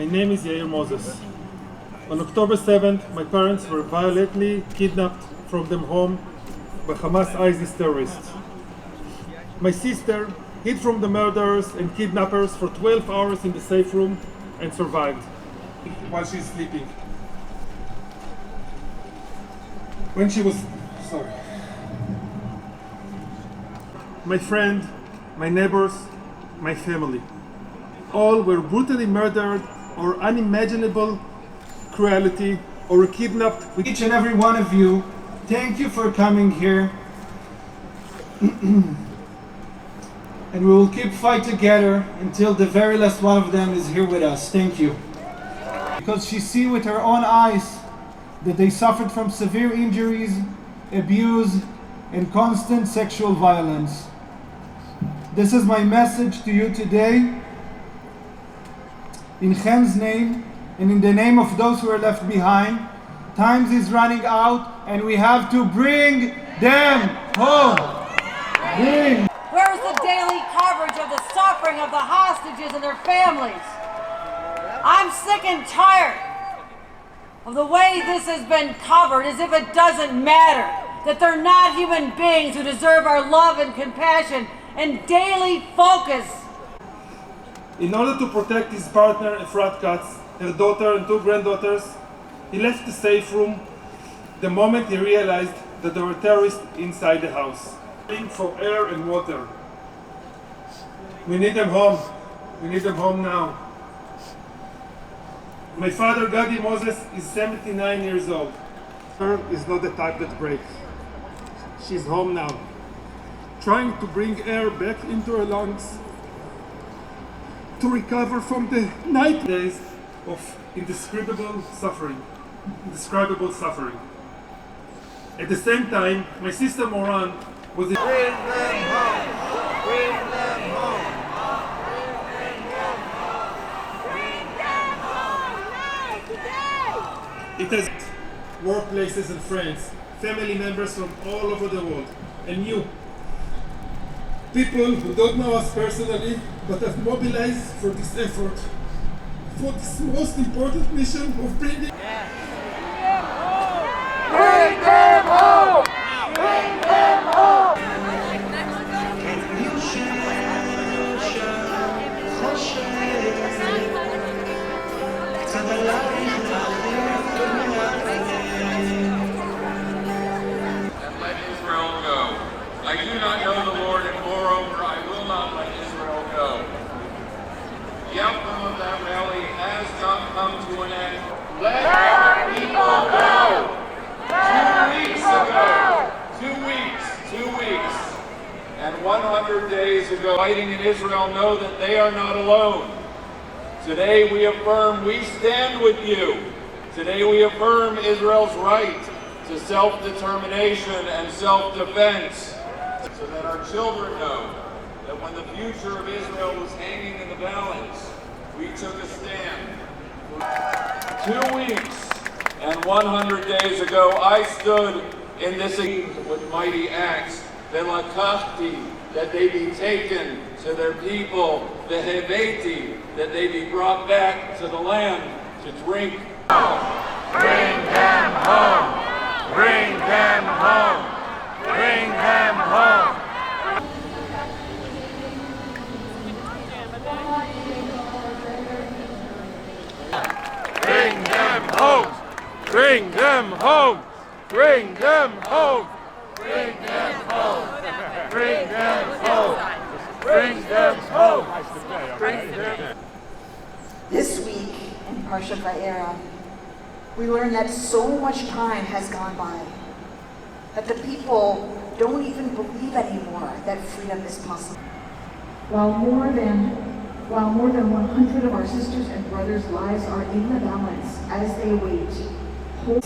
My name is Yair Moses. On October 7th, my parents were violently kidnapped from their home by Hamas ISIS terrorists. My sister hid from the murderers and kidnappers for 12 hours in the safe room and survived while she's sleeping. When she was, my friend, my neighbors, my family, all were brutally murdered or unimaginable cruelty or kidnapped. Each and every one of you, thank you for coming here. And we will keep fight together until the very last one of them is here with us. Thank you. Because she see with her own eyes that they suffered from severe injuries, abuse, and constant sexual violence. This is my message to you today. In Chem's name, and in the name of those who are left behind, time is running out and we have to bring them home. Where is the daily coverage of the suffering of the hostages and their families? I'm sick and tired of the way this has been covered, as if it doesn't matter, that they're not human beings who deserve our love and compassion and daily focus. In order to protect his partner, Efrat Katz, her daughter and 2 granddaughters, he left the safe room the moment he realized that there were terrorists inside the house. For air and water. We need them home. We need them home now. My father, Gadi Moses, is 79 years old. Her is not the type that breaks. She's home now, trying to bring air back into her lungs to recover from the night days of indescribable suffering. At the same time, my sister Moran was in. Bring them home! Bring them home! Bring them home! Today! It has workplaces and friends, family members from all over the world, and you, people who don't know us personally, but have mobilized for this effort, for this most important mission of bringing. Bring them home! Bring them home! And let Israel go. I do not know the Lord, and moreover, I will not let Israel go. The outcome of that rally has not come to an end. Let our people go! 2 weeks, and 100 days ago, fighting in Israel know that they are not alone. Today we affirm we stand with you. Today we affirm Israel's right to self-determination and self-defense, so that our children know that when the future of Israel was hanging in the balance, we took a stand. 2 weeks and 100 days ago, I stood in this with mighty acts, that they be taken to their people, the Heveti, that they be brought back to the land to drink. Bring them home! Bring them home! Bring them home! Bring them home! Bring them home! Bring them home! Bring them home! Bring them home! Bring them home! Bring them. This week in Parshat Vayera, we learn that so much time has gone by, that the people don't even believe anymore that freedom is possible. While more than 100 of our sisters and brothers' lives are in the balance as they wait, who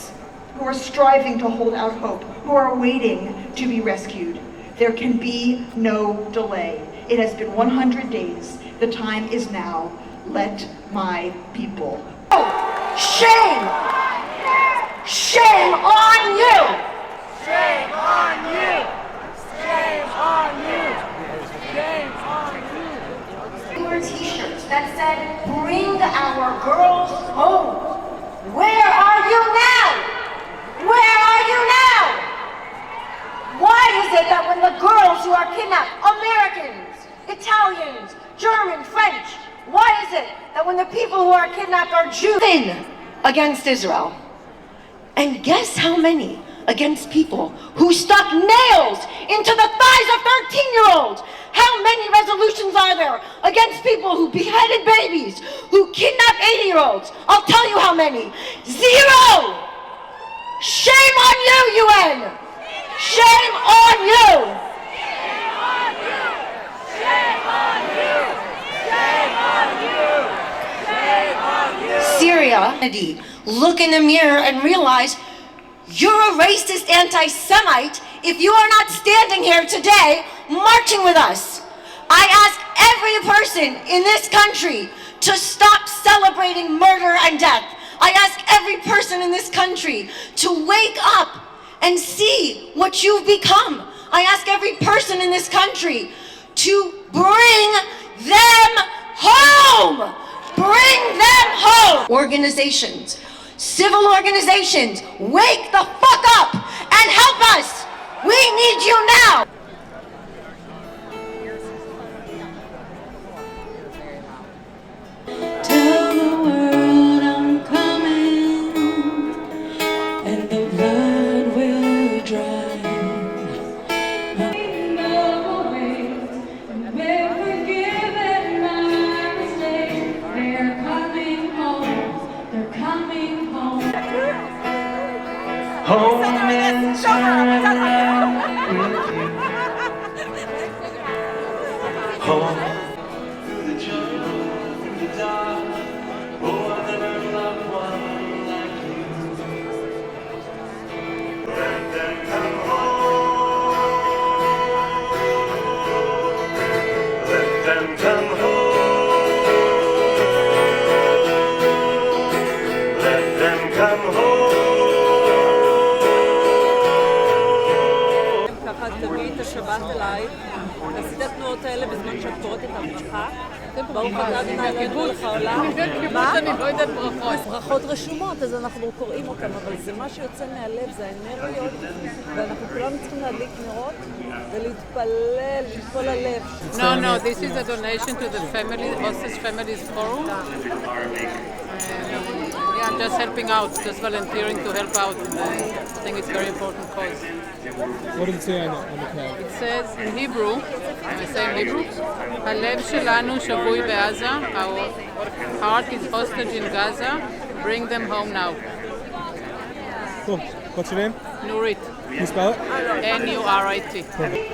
are striving to hold out hope, who are waiting to be rescued, there can be no delay. It has been 100 days. The time is now. Let my people go. Shame! Shame on you! Shame on you! Shame on you! Shame on you! We wore t-shirts that said, bring our girls home. Where are you now? Where are you now? Why is it that when the girls who are kidnapped, Americans, Italians, German, French, why is it that when the people who are kidnapped are Jews against Israel? And guess how many against people who stuck nails into the thighs of 13-year-olds? How many resolutions are there against people who beheaded babies, who kidnapped 80-year-olds? I'll tell you how many. 0! Shame on you, UN! Shame on you! Shame on you! Shame on you! Shame on you! Shame on you! Syria, look in the mirror and realize you're a racist anti-Semite if you are not standing here today marching with us. I ask every person in this country to stop celebrating murder and death. I ask every person in this country to wake up and see what you've become. I ask every person in this country to bring them home. Bring them home. Organizations, civil organizations, wake the fuck up and help us. We need you now. Tell the world I'm coming, and the blood will dry. No ways, and we're forgiven my mistakes. They're coming home. They're coming home. Home and time with you. Home through the jungle, through the dark. Oh, I never loved one like you. Let them come home. Let them come home. Let them come home. ככה תביאי את השבת אליי, עשית התנועות האלה בזמן שאת קוראת את הברכה. ברוך אתה אדוני אלוהינו מלך העולם. מה? אני לא יודעת ברכות. ברכות רשומות, אז אנחנו קוראים אותם, אבל זה מה שיוצא מהלב, זה האנרגיות, ואנחנו כולנו צריכים להדליק נרות ולהתפלל מכל הלב. No, this is a donation to the family, Hostage Families Forum. Yeah, I'm just helping out, just volunteering to help out. I think it's a very important cause. What does it say on the card? It says in Hebrew, I say in Hebrew, הלב שלנו שבוי בעזה, our heart is hostage in Gaza, bring them home now. Cool. What's your name? Nurit. Can you spell it? N-U-R-I-T. Perfect.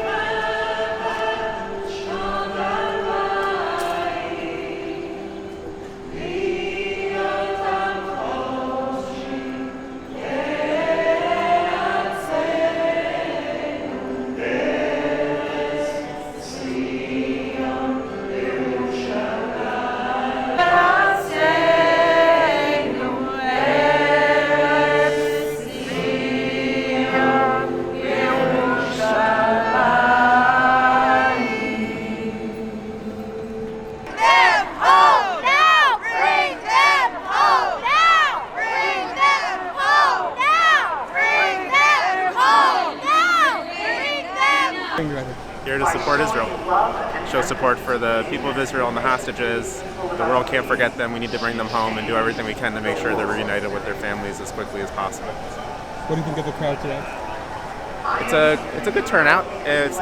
Here to support Israel. Show support for the people of Israel and the hostages. The world can't forget them. We need to bring them home and do everything we can to make sure they're reunited with their families as quickly as possible. What do you think of the crowd today? It's a good turnout. It's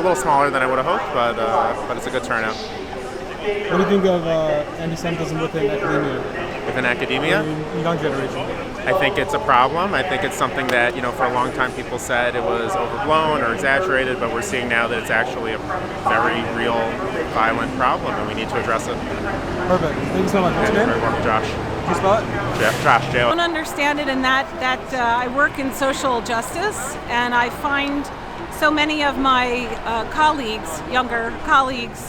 a little smaller than I would have hoped, but it's a good turnout. What do you think of anti-Semitism within academia? Within academia? In young generation. I think it's a problem. I think it's something that, for a long time people said it was overblown or exaggerated, but we're seeing now that it's actually a very real, violent problem, and we need to address it. Perfect. Thank you so much. What's your name? Welcome, Josh. Can you spell it? Josh, J. I don't understand it in that I work in social justice, and I find so many of my colleagues, younger colleagues,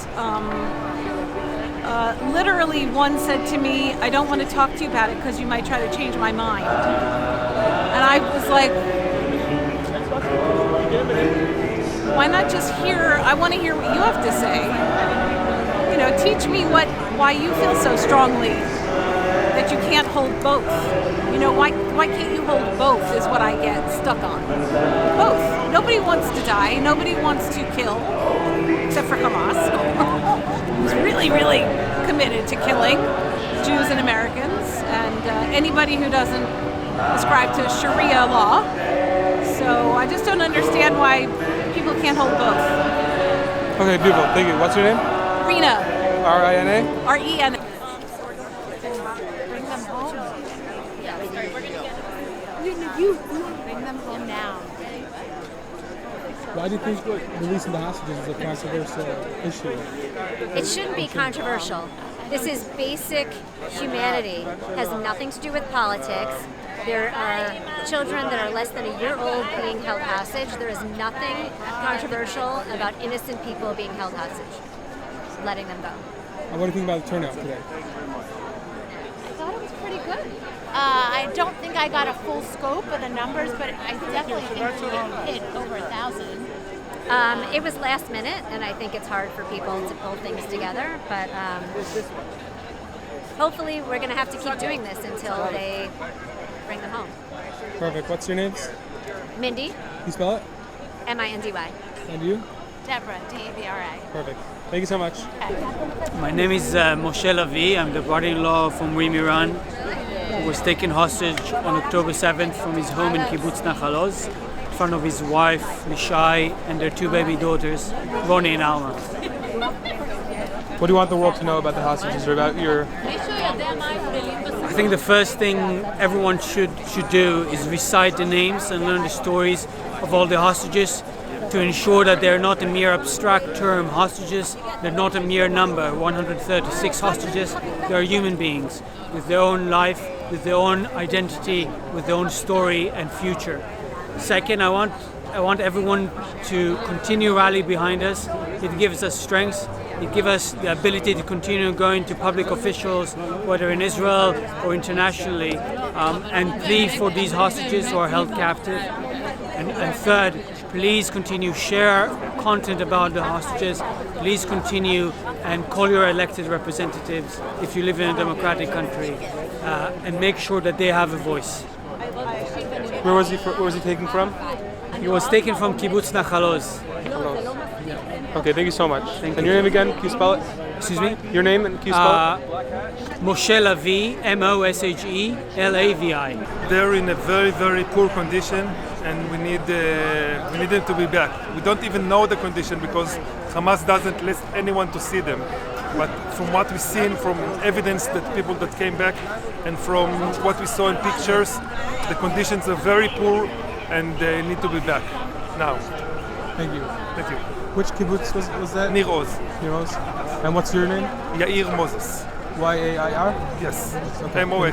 literally one said to me, I don't want to talk to you about it because you might try to change my mind. And I was like, why not just hear, I want to hear what you have to say. teach me why you feel so strongly that you can't hold both. Why can't you hold both is what I get stuck on. Both. Nobody wants to die. Nobody wants to kill, except for Hamas, who's really, really committed to killing Jews and Americans and anybody who doesn't ascribe to Sharia law. So I just don't understand why people can't hold both. Okay, beautiful. Thank you. What's your name? Rena. R-I-N-A? R-E-N-A. You bring them home now. Why do you think releasing the hostages is a controversial issue? It shouldn't be controversial. This is basic humanity. It has nothing to do with politics. There are children that are less than a year old being held hostage. There is nothing controversial about innocent people being held hostage. Letting them go. What do you think about the turnout today? I thought it was pretty good. I don't think I got a full scope of the numbers, but I definitely think we hit over 1,000. It was last minute, and I think it's hard for people to pull things together, but hopefully we're going to have to keep doing this until they bring them home. Perfect. What's your names? Mindy. Can you spell it? M-I-N-D-Y. And you? Deborah, D-A-B-R-A. Perfect. Thank you so much. My name is Moshe Lavi. I'm the brother-in-law from Meir, who was taken hostage on October 7th from his home in Kibbutz Nachal Oz in front of his wife, Mishai, and their 2 baby daughters, Ronnie and Alma. What do you want the world to know about the hostages or about your... I think the first thing everyone should do is recite the names and learn the stories of all the hostages to ensure that they're not a mere abstract term. Hostages, they're not a mere number, 136 hostages. They're human beings with their own life, with their own identity, with their own story and future. Second, I want everyone to continue rally behind us. It gives us strength. It gives us the ability to continue going to public officials, whether in Israel or internationally, and plead for these hostages who are held captive. And third, please continue share content about the hostages. Please continue and call your elected representatives if you live in a democratic country, and make sure that they have a voice. Where was he taken from? He was taken from Kibbutz Nachal Oz. Okay, thank you so much. And your name again? Can you spell it? Excuse me? Your name and can you spell it? Moshe Lavi, M-O-S-H-E-L-A-V-I. They're in a very, very poor condition, and we need them to be back. We don't even know the condition because Hamas doesn't let anyone to see them. But from what we've seen, from evidence that people that came back, and from what we saw in pictures, the conditions are very poor, and they need to be back now. Thank you. Thank you. Which kibbutz was that? Nir Oz. Nir Oz. And what's your name? Yair Moses. Y-A-I-R? Yes. Okay. M-O-S.